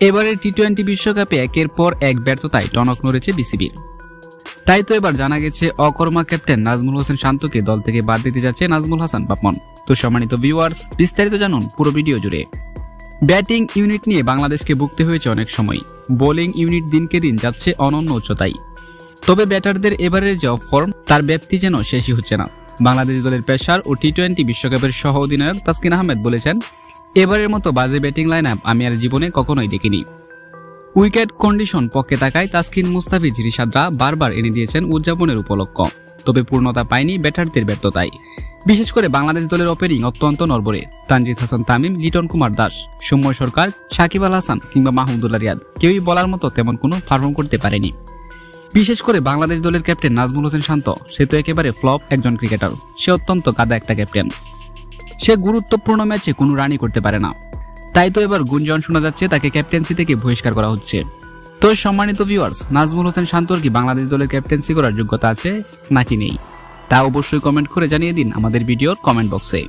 এবারের টি-20 বিশ্বকাপে একের পর এক ব্যর্থতায় টনক নড়েছে বিসিবির। তাই তো এবার জানা গেছে অকর্মা ক্যাপ্টেন নাজমুল হোসেন শান্তকে দল থেকে বাদ দিতে যাচ্ছে নাজমুল হাসান পাপন। তো সম্মানিত ভিউয়ার্স, বিস্তারিত জানুন পুরো ভিডিও জুড়ে। ব্যাটিং ইউনিট নিয়ে বাংলাদেশকে ভুগতে হয়েছে অনেক সময়, বোলিং ইউনিট দিনকে দিন যাচ্ছে অনন্য উচ্চতায়। তবে ব্যাটারদের এবারের যে ফর্ম তার ব্যাপ্তি যেন শেষই হচ্ছে না। বাংলাদেশ দলের পেসার ও টি-20 বিশ্বকাপের সহ অধিনায়ক তাসকিন আহমেদ বলেছেন, এবারের মতো বাজে ব্যাটিং লাইন আপ আমি আর জীবনে কখনোই দেখিনি। উইকেট কন্ডিশন পক্ষে থাকায় তাসকিন, মুস্তাফিজ, রিশাদরা বারবার এনে দিয়েছেন উদযাপনের উপলক্ষ। তবে পূর্ণতা পায়নি ব্যাটারদের ব্যর্থতায়। বিশেষ করে বাংলাদেশ দলের ওপেনিং অত্যন্ত নড়বড়ে। তানজিদ হাসান তামিম, লিটন কুমার দাস, সৌম্য সরকার, সাকিব আল হাসান কিংবা মাহমুদুল্লাহ রিয়াদ কেউই বলার মতো তেমন কোনো পারফর্ম করতে পারেনি। বিশেষ করে বাংলাদেশ দলের ক্যাপ্টেন নাজমুল হোসেন শান্ত, সে তো একেবারে ফ্লপ একজন ক্রিকেটার। সে অত্যন্ত গাদা একটা ক্যাপ্টেন। সে গুরুত্বপূর্ণ ম্যাচে কোনো রানই করতে পারে না। তাই তো এবার গুঞ্জন শোনা যাচ্ছে তাকে ক্যাপ্টেন্সি থেকে বহিষ্কার করা হচ্ছে। তো সম্মানিত ভিউয়ার্স, নাজমুল হোসেন শান্তর কি বাংলাদেশ দলের ক্যাপ্টেন্সি করার যোগ্যতা আছে নাকি নেই, তা অবশ্যই কমেন্ট করে জানিয়ে দিন আমাদের ভিডিওর কমেন্ট বক্সে।